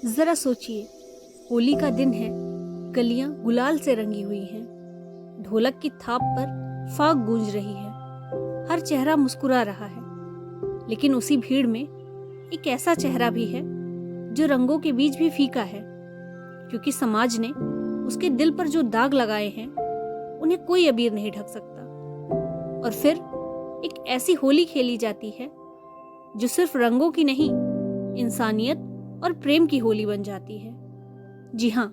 जरा सोचिए, होली का दिन है, गलियां गुलाल से रंगी हुई हैं, ढोलक की थाप पर फाग गूंज रही है, हर चेहरा मुस्कुरा रहा है। लेकिन उसी भीड़ में एक ऐसा चेहरा भी है जो रंगों के बीच भी फीका है, क्योंकि समाज ने उसके दिल पर जो दाग लगाए हैं उन्हें कोई अबीर नहीं ढक सकता। और फिर एक ऐसी होली खेली जाती है जो सिर्फ रंगों की नहीं, इंसानियत और प्रेम की होली बन जाती है। जी हाँ,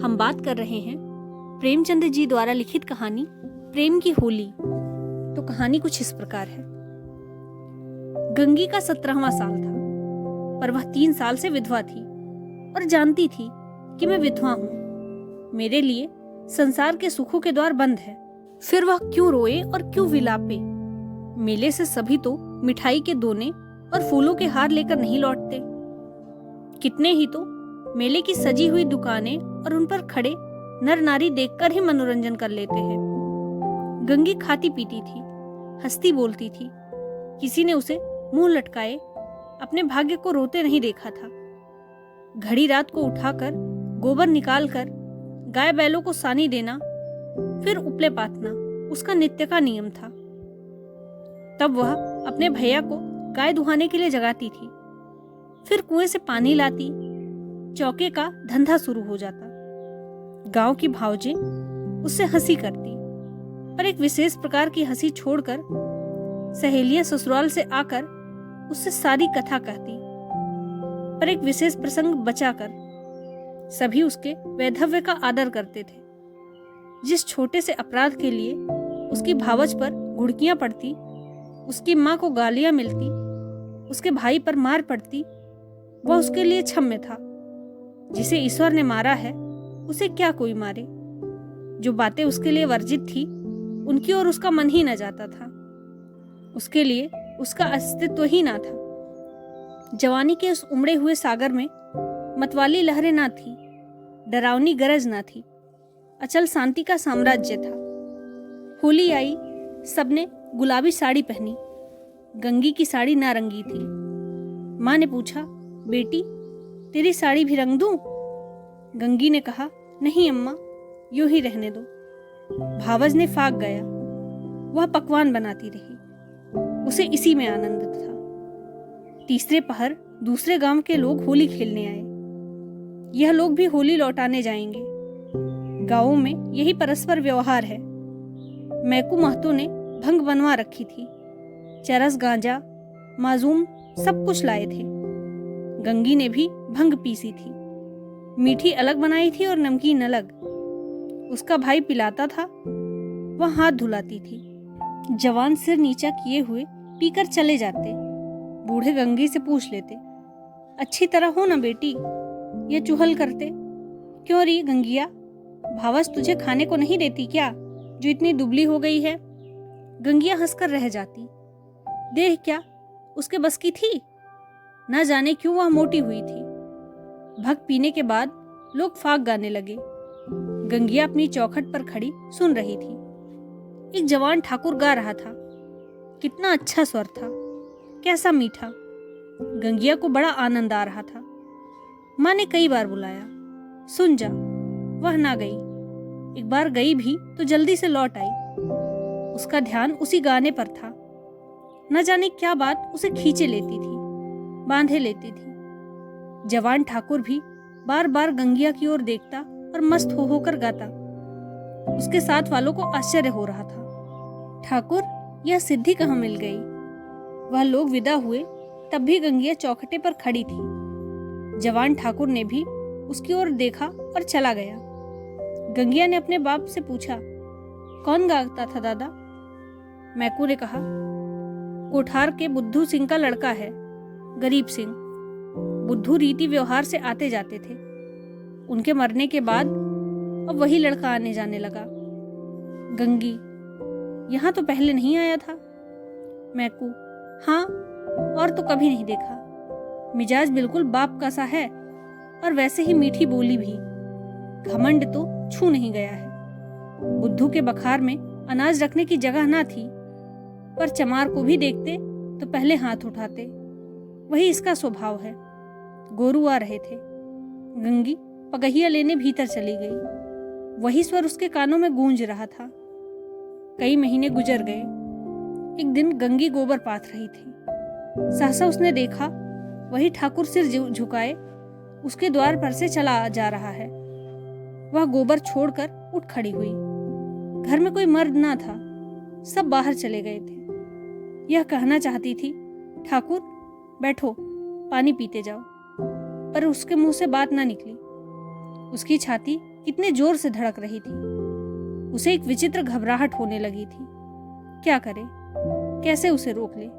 हम बात कर रहे हैं प्रेमचंद जी द्वारा लिखित कहानी प्रेम की होली। तो कहानी कुछ इस प्रकार है। गंगी का 17वां साल था, पर वह 3 साल से विधवा थी और जानती थी कि मैं विधवा हूं। मेरे लिए संसार के सुखों के द्वार बंद है। फिर वह क्यों रोए और क्यों विलापे? मेले से सभी तो मिठाई के दोने और फूलों के हार लेकर नहीं लौटते। कितने ही तो मेले की सजी हुई दुकानें और उन पर खड़े नर नारी देखकर ही मनोरंजन कर लेते हैं। गंगी खाती पीती थी, हंसती बोलती थी। किसी ने उसे मुंह लटकाए अपने भाग्य को रोते नहीं देखा था। घड़ी रात को उठाकर गोबर निकालकर गाय बैलों को सानी देना, फिर उपले पातना उसका नित्य का नियम था। तब वह अपने भैया को गाय दुहाने के लिए जगाती थी, फिर कुएं से पानी लाती, चौके का धंधा शुरू हो जाता। गांव की भावजें उससे हंसी करती, पर एक विशेष प्रकार की हंसी छोड़कर सहेलियां ससुराल से आकर उससे सारी कथा कहती, पर एक विशेष प्रसंग बचाकर सभी उसके वैधव्य का आदर करते थे। जिस छोटे से अपराध के लिए उसकी भावज पर घुड़कियां पड़ती, उसकी मां को गालियां मिलती, उसके भाई पर मार पड़ती, वह उसके लिए क्षम्य था। जिसे ईश्वर ने मारा है उसे क्या कोई मारे। जो बातें उसके लिए वर्जित थी उनकी ओर उसका मन ही न जाता था। उसके लिए उसका अस्तित्व ही ना था। जवानी के उस उमड़े हुए सागर में मतवाली लहरें ना थी, डरावनी गरज ना थी, अचल शांति का साम्राज्य था। होली आई, सबने गुलाबी साड़ी पहनी। गंगी की साड़ी नारंगी थी। माँ ने पूछा, बेटी तेरी साड़ी भी रंग दूं? गंगी ने कहा, नहीं अम्मा, यूं ही रहने दो। भावज ने फाग गया। वह पकवान बनाती रही, उसे इसी में आनंद था। तीसरे पहर दूसरे गांव के लोग होली खेलने आए। यह लोग भी होली लौटाने जाएंगे। गांवों में यही परस्पर व्यवहार है। मैकू महतो ने भंग बनवा रखी थी। चरस, गांजा, माजूम सब कुछ लाए थे। गंगी ने भी भंग पीसी थी। मीठी अलग बनाई थी और नमकीन अलग। उसका भाई पिलाता था, वह हाथ धुलाती थी। जवान सिर नीचा किए हुए पीकर चले जाते। बूढ़े गंगी से पूछ लेते, अच्छी तरह हो ना बेटी? ये चुहल करते, क्यों री गंगिया, भावस तुझे खाने को नहीं देती क्या, जो इतनी दुबली हो गई है? गंगिया हंसकर रह जाती। देह क्या उसके बस की थी? न जाने क्यों वह मोटी हुई थी। भग पीने के बाद लोग फाग गाने लगे। गंगिया अपनी चौखट पर खड़ी सुन रही थी। एक जवान ठाकुर गा रहा था। कितना अच्छा स्वर था, कैसा मीठा। गंगिया को बड़ा आनंद आ रहा था। माँ ने कई बार बुलाया, सुन जा। वह ना गई। एक बार गई भी तो जल्दी से लौट आई। उसका ध्यान उसी गाने पर था। न जाने क्या बात उसे खींचे लेती थी, बांधे लेती थी। जवान ठाकुर भी बार बार गंगिया की ओर देखता और मस्त हो होकर गाता। उसके साथ वालों को आश्चर्य हो रहा था। ठाकुर, यह सिद्धि कहाँ मिल गई? वह लोग विदा हुए तब भी गंगिया चौखटे पर खड़ी थी। जवान ठाकुर ने भी उसकी ओर देखा और चला गया। गंगिया ने अपने बाप से पूछा, कौन गाता था दादा? मैकू ने कहा, कोठार के बुद्धू सिंह का लड़का है, गरीब सिंह। बुद्धू रीति व्यवहार से आते जाते थे। उनके मरने के बाद अब वही लड़का आने जाने लगा। गंगी, यहाँ तो पहले नहीं आया था। मैकू, हाँ, और तो कभी नहीं देखा। मिजाज बिल्कुल बाप का सा है और वैसे ही मीठी बोली भी। घमंड तो छू नहीं गया है। बुद्धू के बखार में अनाज रखने की जगह ना थी, पर चमार को भी देखते तो पहले हाथ उठाते। वही इसका स्वभाव है। गोरू आ रहे थे। गंगी पगहिया लेने भीतर चली गई। वही स्वर उसके कानों में गूंज रहा था। कई महीने गुजर गए। एक दिन गंगी गोबर पाथ रही थी। सहसा उसने देखा वही ठाकुर सिर झुकाए उसके द्वार पर से चला जा रहा है। वह गोबर छोड़कर उठ खड़ी हुई। घर में कोई मर्द ना था, सब बाहर चले गए थे। यह कहना चाहती थी, ठाकुर बैठो, पानी पीते जाओ, पर उसके मुंह से बात ना निकली। उसकी छाती कितने जोर से धड़क रही थी। उसे एक विचित्र घबराहट होने लगी थी। क्या करे, कैसे उसे रोक ले।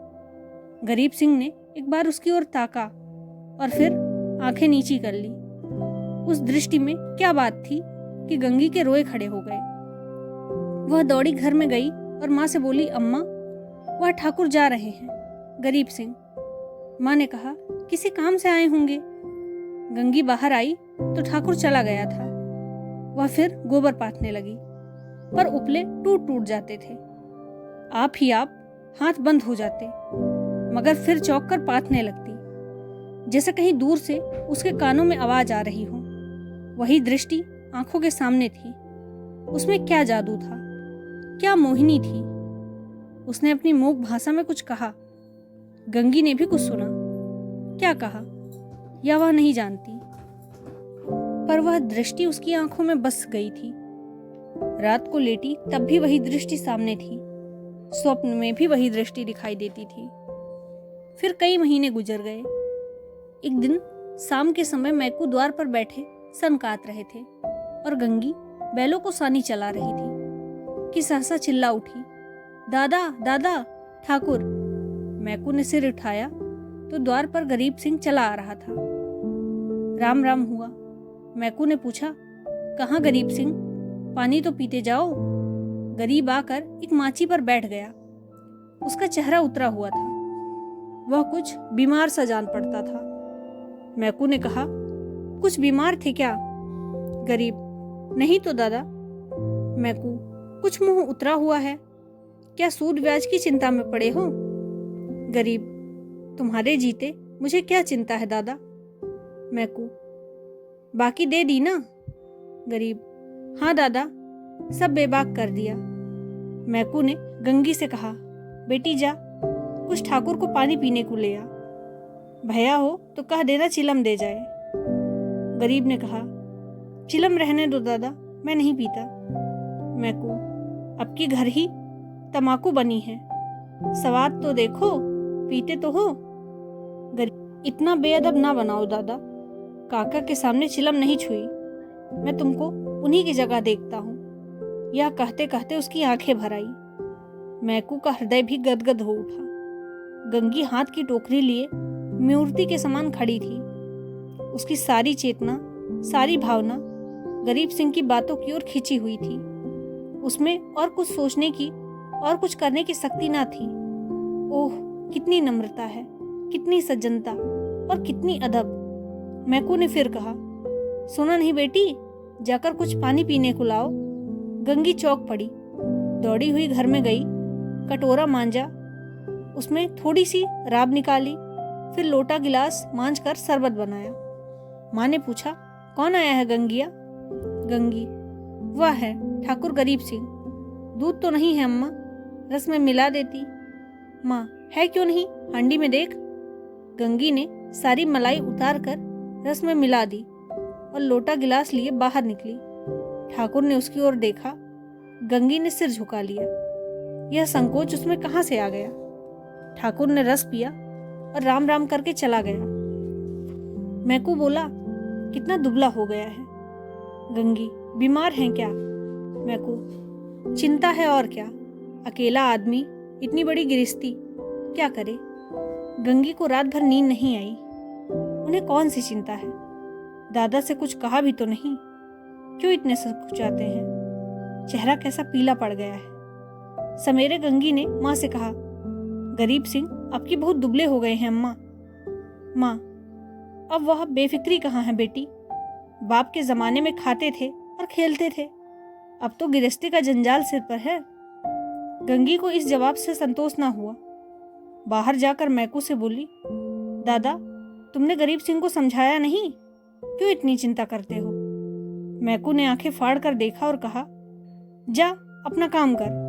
गरीब सिंह ने एक बार उसकी ओर ताका और फिर आंखें नीची कर ली। उस दृष्टि में क्या बात थी कि गंगी के रोए खड़े हो गए। वह दौड़ी घर में गई और माँ से बोली, अम्मा, वह ठाकुर जा रहे हैं, गरीब सिंह। माँ ने कहा, किसी काम से आए होंगे। गंगी बाहर आई तो ठाकुर चला गया था। वह फिर गोबर पाथने लगी, पर उपले टूट टूट जाते थे। आप ही आप हाथ बंद हो जाते, मगर फिर चौंक कर पाथने लगती, जैसे कहीं दूर से उसके कानों में आवाज आ रही हो। वही दृष्टि आंखों के सामने थी। उसमें क्या जादू था, क्या मोहिनी थी। उसने अपनी मूक भाषा में कुछ कहा। गंगी ने भी कुछ सुना। क्या कहा या वह नहीं जानती, पर वह दृष्टि उसकी आंखों में बस गई थी। रात को लेटी तब भी वही दृष्टि सामने थी। स्वप्न में भी वही दृष्टि दिखाई देती थी। फिर कई महीने गुजर गए। एक दिन शाम के समय मैकू द्वार पर बैठे सन काट रहे थे और गंगी बैलों को सानी चला रही थी कि सहसा चिल्ला उठी, दादा दादा, ठाकुर। मैकू ने सिर उठाया तो द्वार पर गरीब सिंह चला आ रहा था। राम राम हुआ। मैकू ने पूछा, कहाँ गरीब सिंह, पानी तो पीते जाओ। गरीब आकर एक माची पर बैठ गया। उसका चेहरा उतरा हुआ था। वह कुछ बीमार सा जान पड़ता था। मैकू ने कहा, कुछ बीमार थे क्या? गरीब, नहीं तो दादा। मैकू, कुछ मुंह उतरा हुआ है, क्या सूद ब्याज की चिंता में पड़े हो? गरीब, तुम्हारे जीते मुझे क्या चिंता है दादा। मैकू, बाकी दे दी ना? गरीब, हाँ दादा, सब बेबाक कर दिया। मैकू ने गंगी से कहा, बेटी जा, कुछ ठाकुर को पानी पीने को ले आ। भैया हो तो कह देना चिलम दे जाए। गरीब ने कहा, चिलम रहने दो दादा, मैं नहीं पीता। मैकू, अब की घर ही तमाकू बनी है, स्वाद तो देखो, पीते तो हो। गरीब, इतना बेअदब ना बनाओ दादा, काका के सामने चिलम नहीं छुई। मैं तुमको उन्हीं की जगह देखता हूँ। यह कहते कहते उसकी आंखें भर आई। मैकू का हृदय भी गदगद हो उठा। गंगी हाथ की टोकरी लिए मूर्ति के समान खड़ी थी। उसकी सारी चेतना, सारी भावना गरीब सिंह की बातों की ओर खिंची हुई थी। उसमें और कुछ सोचने की और कुछ करने की शक्ति ना थी। ओह, कितनी नम्रता है, कितनी सज्जनता और कितनी अदब। मैकू ने फिर कहा, सुना नहीं बेटी, जाकर कुछ पानी पीने को लाओ। गंगी चौंक पड़ी, दौड़ी हुई घर में गई, कटोरा मांजा, उसमें थोड़ी सी राब निकाली, फिर लोटा गिलास मांझ कर शरबत बनाया। माँ ने पूछा, कौन आया है गंगिया? गंगी, वह है ठाकुर गरीब सिंह। दूध तो नहीं है अम्मा, रस में मिला देती। माँ, है क्यों नहीं, हांडी में देख। गंगी ने सारी मलाई उतार कर रस में मिला दी और लोटा गिलास लिए बाहर निकली। ठाकुर ने उसकी ओर देखा। गंगी ने सिर झुका लिया। यह संकोच उसमें कहाँ से आ गया? ठाकुर ने रस पिया और राम राम करके चला गया। मैकू बोला, कितना दुबला हो गया है। गंगी, बीमार हैं क्या? मैकू, चिंता है और क्या, अकेला आदमी, इतनी बड़ी गिरस्ती, क्या करे। गंगी को रात भर नींद नहीं आई। उन्हें कौन सी चिंता है? दादा से कुछ कहा भी तो नहीं, क्यों इतने सकुचाते हैं? चेहरा कैसा पीला पड़ गया है। समेरे गंगी ने माँ से कहा, गरीब सिंह आपकी बहुत दुबले हो गए हैं अम्मा। माँ, अब वह बेफिक्री कहाँ है बेटी? बाप के जमाने में खाते थे और खेलते थे, अब तो गिरस्ती का जंजाल सिर पर है। गंगी को इस जवाब से संतोष ना हुआ। बाहर जाकर मैकू से बोली, दादा, तुमने गरीब सिंह को समझाया नहीं? क्यों इतनी चिंता करते हो? मैकू ने आंखें फाड़ कर देखा और कहा, जा अपना काम कर।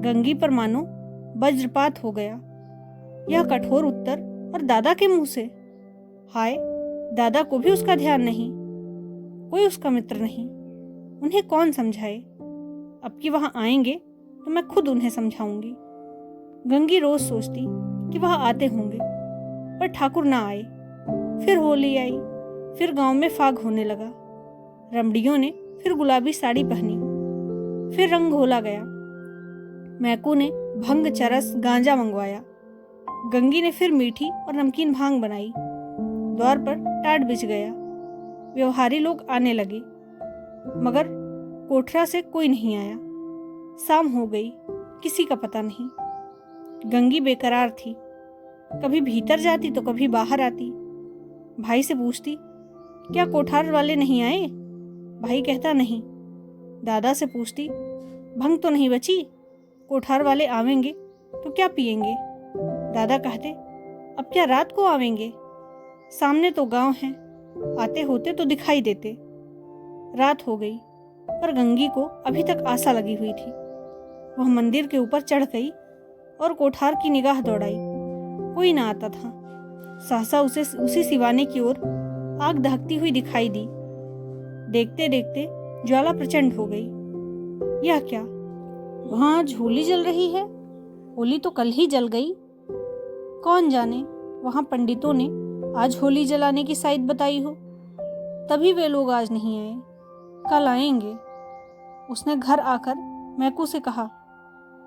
गंगी पर मानो वज्रपात हो गया। यह कठोर उत्तर और दादा के मुंह से। हाय, दादा को भी उसका ध्यान नहीं, कोई उसका मित्र नहीं। उन्हें कौन समझाए? अब कि वहां आएंगे तो मैं खुद उन्हें समझाऊंगी। गंगी रोज सोचती कि वह आते होंगे, पर ठाकुर ना आए। फिर होली आई, फिर गांव में फाग होने लगा। रमड़ियों ने फिर गुलाबी साड़ी पहनी, फिर रंग घोला गया। मैकू ने भंग, चरस, गांजा मंगवाया। गंगी ने फिर मीठी और नमकीन भांग बनाई। द्वार पर टाट बिछ गया। व्यवहारी लोग आने लगे, मगर कोठरा से कोई नहीं आया। शाम हो गई, किसी का पता नहीं। गंगी बेकरार थी, कभी भीतर जाती तो कभी बाहर आती। भाई से पूछती, क्या कोठार वाले नहीं आए? भाई कहता नहीं। दादा से पूछती, भंग तो नहीं बची? कोठार वाले आवेंगे तो क्या पिएंगे? दादा कहते, अब क्या रात को आवेंगे? सामने तो गांव है, आते होते तो दिखाई देते। रात हो गई, पर गंगी को अभी तक आशा लगी हुई थी। वह मंदिर के ऊपर चढ़ गई और कोठार की निगाह दौड़ाई। कोई ना आता था। सहसा उसे उसी सिवाने की ओर आग दहकती हुई दिखाई दी। देखते देखते ज्वाला प्रचंड हो गई। यह क्या? वहां आज होली जल रही है। होली तो कल ही जल गई। कौन जाने वहां पंडितों ने आज होली जलाने की साइड बताई हो, तभी वे लोग आज नहीं आए। कल आएंगे। उसने घर आकर मैकू से कहा,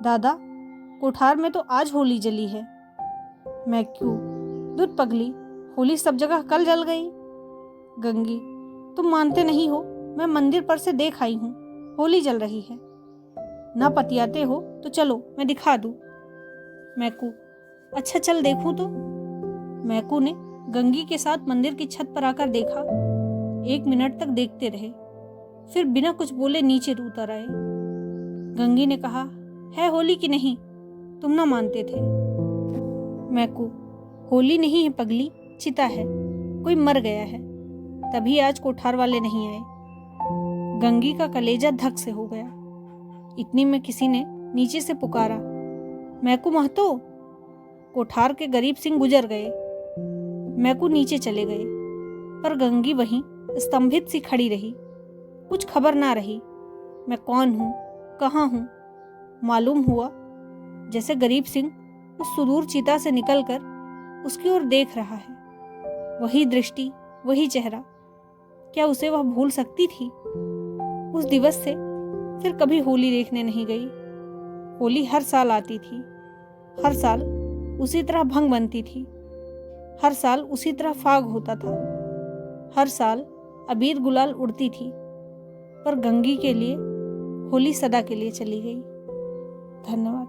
दादा, कोठार में तो आज होली जली है। मैकू, दूध पगली, होली सब जगह कल जल गई। गंगी, तुम मानते नहीं हो, मैं मंदिर पर से देख आई हूँ, होली जल रही है। ना पतियाते हो तो चलो मैं दिखा दूँ। मैकू, अच्छा चल देखूं तो। मैकू ने गंगी के साथ मंदिर की छत पर आकर देखा। 1 मिनट तक देखते रहे, फिर बिना कुछ बोले नीचे उतर आए। गंगी ने कहा, है होली की नहीं? तुम ना मानते थे। मैकू, होली नहीं है पगली, चिता है। कोई मर गया है, तभी आज कोठार वाले नहीं आए। गंगी का कलेजा धक से हो गया। इतनी में किसी ने नीचे से पुकारा, मैकू महतो। कोठार के गरीब सिंह गुजर गए। मैकू नीचे चले गए, पर गंगी वहीं स्तंभित सी खड़ी रही। कुछ खबर ना रही, मैं कौन हूँ, कहाँ हूँ। मालूम हुआ जैसे गरीब सिंह उस सुदूर चिता से निकलकर उसकी ओर देख रहा है। वही दृष्टि, वही चेहरा। क्या उसे वह भूल सकती थी? उस दिवस से फिर कभी होली देखने नहीं गई। होली हर साल आती थी, हर साल उसी तरह भंग बनती थी, हर साल उसी तरह फाग होता था, हर साल अबीर गुलाल उड़ती थी। पर गंगी के लिए होली सदा के लिए चली गई। धन्यवाद।